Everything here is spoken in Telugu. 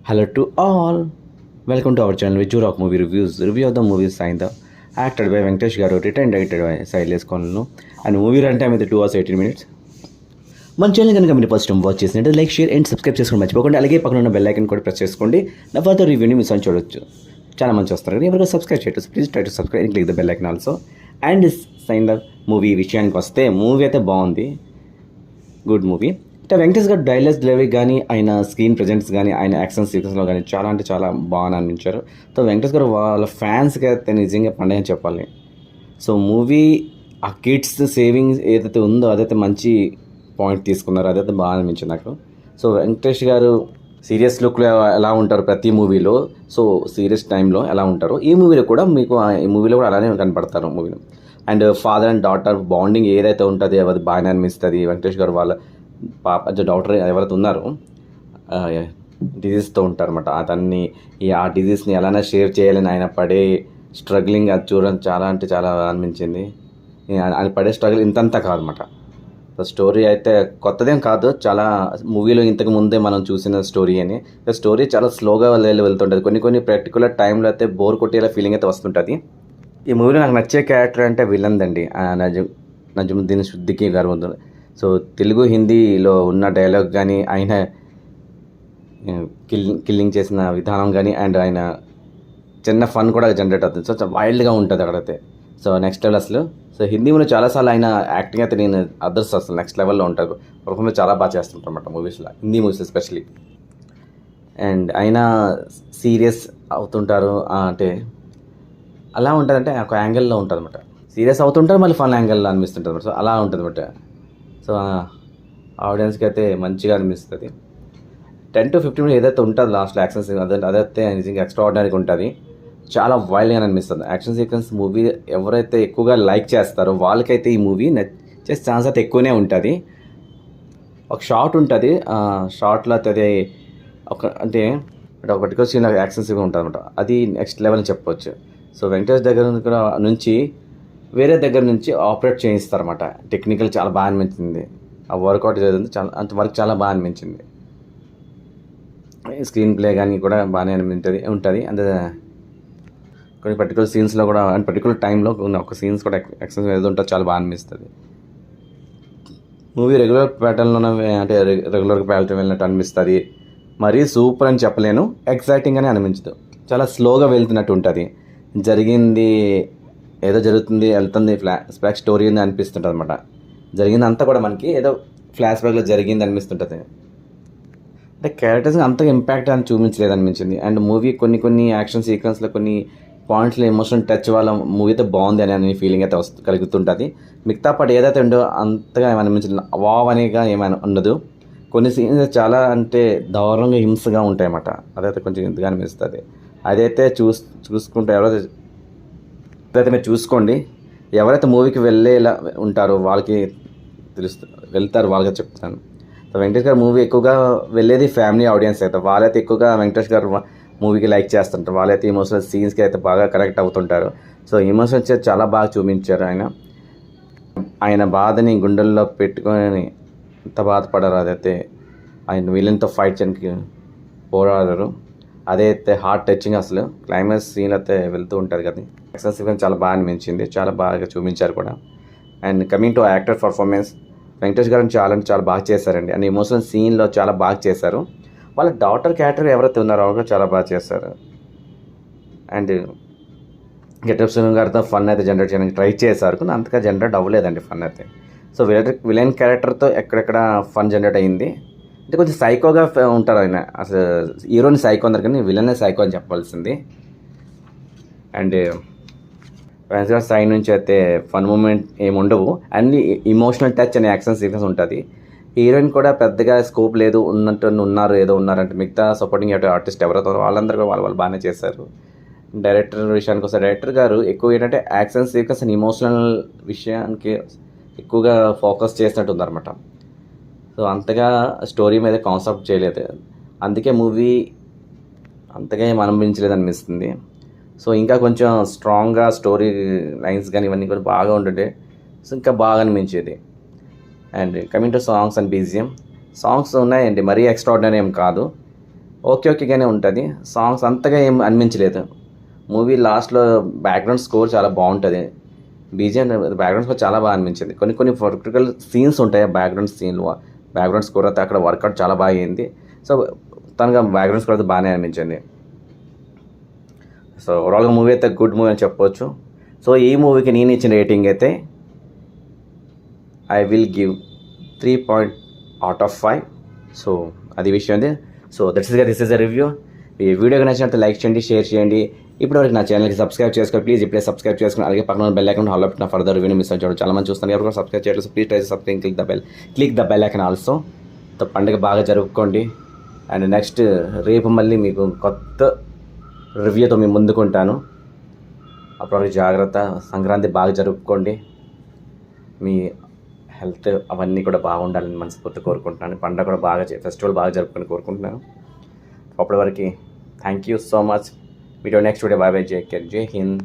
Hello to all. Welcome to our channel Viju Rock Movie Reviews. Review of the movie Sainda, acted by Venkatesh Garu, written and directed by Silas Konlu. And movie run time అయితే 2 hours 18 minutes. మన ఛానల్ కనుక మీరు ఫస్ట్ టైం వాచ్ చేసినట్టు లైక్ షేర్ అండ్ సబ్స్క్రైబ్ చేసుకుని మర్చిపోకండి. అలాగే పక్కన ఉన్న బెల్ ఐకన్ కూడా ప్రెస్ చేసుకోండి. నా ఫర్దర్ రివ్యూని మిస్ అని చూడొచ్చు. చాలా మంచి వస్తారు కానీ ఎవరికో సబ్స్క్రైబ్ చేయొచ్చు. Please try to subscribe and click the bell icon also. And Saindhav movie విషయానికి వస్తే మూవీ అయితే బాగుంది, గుడ్ మూవీ. అంటే వెంకటేష్ గారు డైలాగ్స్ డెలివరీ కానీ ఆయన స్క్రీన్ ప్రజెంట్స్ కానీ ఆయన యాక్షన్ సీక్వెన్స్లో కానీ చాలా అంటే చాలా బాగా అనిపించారు. సో వెంకటేష్ గారు వాళ్ళ ఫ్యాన్స్కి అయితే నిజంగా పండుగ అని చెప్పాలి. సో మూవీ ఆ కిడ్స్ సేవింగ్స్ ఏదైతే ఉందో అదైతే మంచి పాయింట్ తీసుకున్నారు, అదైతే బాగా అనిపించింది నాకు. సో వెంకటేష్ గారు సీరియస్ లుక్లో ఎలా ఉంటారు ప్రతి మూవీలో, సో సీరియస్ టైంలో ఎలా ఉంటారు ఈ మూవీలో కూడా మీకు ఈ మూవీలో కూడా అలానే కనపడతారు మూవీలో. And father and daughter bonding ఏదైతే ఉంటుందో అది బాగానే అనిపిస్తుంది. వెంకటేష్ గారు వాళ్ళ పాప డాక్టర్ ఎవరైతే ఉన్నారో డిజీజ్తో ఉంటారన్నమాట, అతన్ని ఆ డిజీజ్ని ఎలానే షేర్ చేయాలని ఆయన పడే స్ట్రగ్లింగ్ అది చూడడం చాలా అంటే చాలా అనిపించింది. ఆయన పడే స్ట్రగుల్ ఇంతంతా కాదన్నమాట. స్టోరీ అయితే కొత్తదేం కాదు, చాలా మూవీలో ఇంతకు ముందే మనం చూసిన స్టోరీ అని. స్టోరీ చాలా స్లోగా వెళ్తుంటుంది, కొన్ని పర్టికులర్ టైంలో అయితే బోర్ కొట్టేలా ఫీలింగ్ అయితే వస్తుంటుంది. ఈ మూవీలో నాకు నచ్చే క్యారెక్టర్ అంటే విలన్ అండి, నజముద్దీన్ సిద్దికీ గారు. సో తెలుగు హిందీలో ఉన్న డైలాగ్ కానీ ఆయన కిల్లింగ్ చేసిన విధానం కానీ అండ్ ఆయన చిన్న ఫన్ కూడా జనరేట్ అవుతుంది. సో వైల్డ్గా ఉంటుంది అక్కడైతే. సో నెక్స్ట్ లెవెల్ అసలు. సో హిందీలో చాలాసార్లు ఆయన యాక్టింగ్ అయితే నేను అదర్స్ అసలు నెక్స్ట్ లెవెల్లో ఉంటారు, పర్ఫార్మెన్స్ చాలా బాగా చేస్తుంటారు అన్నమాట మూవీస్లో, హిందీ మూవీస్ ఎస్పెషలీ. అండ్ ఆయన సీరియస్ అవుతుంటారు అంటే అలా ఉంటుందంటే ఒక యాంగిల్లో ఉంటుంది అనమాట. సీరియస్ అవుతుంటారు మళ్ళీ ఫన్ యాంగిల్లో అనిపిస్తుంటుంది అనమాట. సో అలా ఉంటుంది అనమాట. సో ఆడియన్స్కి అయితే మంచిగా అనిపిస్తుంది. 10 to 15 minutes ఏదైతే ఉంటుంది లాస్ట్ యాక్షన్ సీక్వెన్స్ అదైతే నిజంగా ఎక్స్ట్రా ఆర్డినరీగా ఉంటుంది, చాలా వైల్డ్గా అనిపిస్తుంది యాక్షన్ సీక్వెన్స్. మూవీ ఎవరైతే ఎక్కువగా లైక్ చేస్తారో వాళ్ళకైతే ఈ మూవీ నచ్చే ఛాన్స్ అయితే ఎక్కువనే ఉంటుంది. ఒక షార్ట్ ఉంటుంది, షార్ట్లో అయితే అంటే ఒక పర్టికులర్ సీన్ యాక్షన్ సీక్వెన్స్ ఉంటుంది అనమాట, అది నెక్స్ట్ లెవెల్ అని చెప్పవచ్చు. సో వెంకటేష్ దగ్గర నుంచి వేరే దగ్గర నుంచి ఆపరేట్ చేయిస్తారన్నమాట. టెక్నికల్ చాలా బాగా అనిపించింది, ఆ వర్కౌట్ చదివింది చాలా అంత వర్క్ చాలా బాగా అనిపించింది. స్క్రీన్ ప్లే కానీ కూడా బాగానే ఉంటుంది. అంతే కొన్ని పర్టికులర్ సీన్స్లో కూడా అండ్ పర్టికులర్ టైంలో ఒక సీన్స్ కూడా ఎక్సెస్ ఏదో ఉంటుంది, చాలా బాగా అనిపిస్తుంది. మూవీ రెగ్యులర్ ప్యాటర్న్లోనే అంటే రెగ్యులర్గా ప్యాటర్న్ వెళ్ళినట్టు అనిపిస్తుంది. మరీ సూపర్ అని చెప్పలేను, ఎక్సైటింగ్ అని అనిపించదు, చాలా స్లోగా వెళ్తున్నట్టు ఉంటుంది. జరిగింది ఏదో జరుగుతుంది వెళ్తుంది ఫ్లాష్ బ్యాక్ స్టోరీ ఉంది అనిపిస్తుంటుంది అనమాట. జరిగిందంతా కూడా మనకి ఏదో ఫ్లాష్ బ్యాక్లో జరిగింది అనిపిస్తుంటుంది. అంటే క్యారెక్టర్స్ అంతగా ఇంపాక్ట్ అని చూపించలేదు అనిపించింది. అండ్ మూవీ కొన్ని యాక్షన్ సీక్వెన్స్లో కొన్ని పాయింట్స్లో ఎమోషనల్ టచ్ వాళ్ళ మూవీ అయితే బాగుంది అని ఫీలింగ్ అయితే కలుగుతుంటుంది. మిగతా పాటు ఏదైతే ఉందో అంతగా ఏమనిపించింది, వావ్ అనేగా ఏమైనా ఉండదు. కొన్ని సీన్స్ చాలా అంటే దారుణంగా హింసగా ఉంటాయి అన్నమాట, అదైతే కొంచెం ఇంతగా అనిపిస్తుంది. అదైతే చూసుకుంటే ఎవరైతే మీరు చూసుకోండి, ఎవరైతే మూవీకి వెళ్ళేలా ఉంటారో వాళ్ళకి వెళ్తారు వాళ్ళకి చెప్తాను. సో వెంకటేష్ గారు మూవీ ఎక్కువగా వెళ్ళేది ఫ్యామిలీ ఆడియన్స్ అయితే, వాళ్ళైతే ఎక్కువగా వెంకటేష్ గారు మూవీకి లైక్ చేస్తుంటారు, వాళ్ళైతే ఎమోషనల్ సీన్స్కి అయితే బాగా కనెక్ట్ అవుతుంటారు. సో ఎమోషనల్ చాలా బాగా చూపించారు. ఆయన బాధని గుండెల్లో పెట్టుకొని ఎంత బాధపడారు, అదైతే ఆయన విలన్తో ఫైట్ చేయడానికి పోరాడారు, అదైతే హార్ట్ టచింగ్. అసలు క్లైమాక్స్ సీన్ అయితే వెళ్తూ ఉంటారు కదా, యాక్షన్ సీక్వెన్స్ చాలా బాగా అనిపించింది, చాలా బాగా చూపించారు కూడా. And coming to actor performance, Venkatesh గారిని చాలా బాగా చేశారండి. అండ్ ఎమోషనల్ సీన్లో చాలా బాగా చేశారు. వాళ్ళ డాటర్ క్యారెక్టర్ ఎవరైతే ఉన్నారో కూడా చాలా బాగా చేశారు. అండ్ గెటప్ సింగ్ గారితో ఫన్ అయితే జనరేట్ చేయడానికి ట్రై చేశారు, కానీ అంతగా జనరేట్ అవ్వలేదండి ఫన్ అయితే. సో విలన్ క్యారెక్టర్తో ఎక్కడెక్కడ ఫన్ జనరేట్ అయ్యింది. అంటే కొంచెం సైకోగా ఉంటారు ఆయన, అసలు హీరోని సైకో అన్నారు కానీ విలనే సైకో అని చెప్పాల్సింది. అండ్ వెంకటేష్ గారి సైడ్ నుంచి అయితే ఫన్ మూమెంట్ ఏమి ఉండవు, అన్ని ఇమోషనల్ టచ్ అనే యాక్షన్ సీక్వెన్స్ ఉంటుంది. హీరోయిన్ కూడా పెద్దగా స్కోప్ లేదు, ఉన్నారు ఏదో ఉన్నారంటే మిగతా సపోర్టింగ్ ఆర్టిస్ట్ ఎవరైతే వాళ్ళందరూ కూడా వాళ్ళు బాగానే చేశారు. డైరెక్టర్ విషయానికి వస్తే డైరెక్టర్ గారు ఎక్కువ ఏంటంటే యాక్షన్ సీక్వెన్స్ అండ్ ఇమోషనల్ విషయానికి ఎక్కువగా ఫోకస్ చేసినట్టు ఉందన్నమాట. సో అంతగా స్టోరీ మీద కాన్సెప్ట్ చేయలేదు, అందుకే మూవీ అంతగా ఏం అనిపించలేదు అనిపిస్తుంది. సో ఇంకా కొంచెం స్ట్రాంగ్గా స్టోరీ లైన్స్ కానీ ఇవన్నీ కూడా బాగా ఉంటుంటే సో ఇంకా బాగా అనిపించేది. And coming to songs and BGM, songs ఉన్నాయండి, మరీ ఎక్స్ట్రాడినరీ ఏం కాదు. ఓకేగానే ఉంటుంది. సాంగ్స్ అంతగా ఏం అనిపించలేదు. మూవీ లాస్ట్‌లో బ్యాక్‌గ్రౌండ్ స్కోర్ చాలా బాగుంటుంది. బీజీఎం బ్యాక్‌గ్రౌండ్ స్కోర్ చాలా బాగా అనిపించింది. కొన్ని పర్టికులర్ సీన్స్ ఉంటాయి. బ్యాక్‌గ్రౌండ్ స్కోర్ అయితే అక్కడ వర్కౌట్ చాలా బాగా అయింది. సో తనగా బ్యాక్‌గ్రౌండ్ స్కోర్ అయితే బాగానే అనిపించింది. సో ఓవరాల్గా మూవీ అయితే గుడ్ మూవీ అని చెప్పొచ్చు. సో ఈ మూవీకి నేను ఇచ్చిన రేటింగ్ అయితే ఐ విల్ గివ్ 3.5. సో అది విషయం ఉంది. So this is a review. ఈ వీడియోకి నచ్చినట్టు లైక్ చేయండి, షేర్ చేయండి. ఇప్పటివరకు నా ఛానల్కి సబ్స్క్రైబ్ చేసుకోండి ప్లీజ్. ఇప్పుడే సబ్స్క్రైబ్ చేసుకుని అలాగే పక్కన బెల్ ఐకాన్ హాల్ పెట్టిన ఫర్దర్ రివ్యూని మిస్ అవ్వడం చాలా మంది చూస్తాను. ఎవరు కూడా సబ్స్క్రైబ్ చేయలేదు. Please try subscribe, click the bell icon also. పండుగ బాగా జరుపుకోండి. అండ్ నెక్స్ట్ రేపు మళ్ళీ మీకు కొత్త రివ్యూతో మేము ముందుకుంటాను. అప్పటివరకు జాగ్రత్త. సంక్రాంతి బాగా జరుపుకోండి. మీ హెల్త్ అవన్నీ కూడా బాగుండాలని మనస్ఫూర్తి కోరుకుంటున్నాను. పండుగ కూడా ఫెస్టివల్ బాగా జరుపుకొని కోరుకుంటున్నాను. అప్పటి వరకు thank you so much. Video next video. Bye, Jai Hind.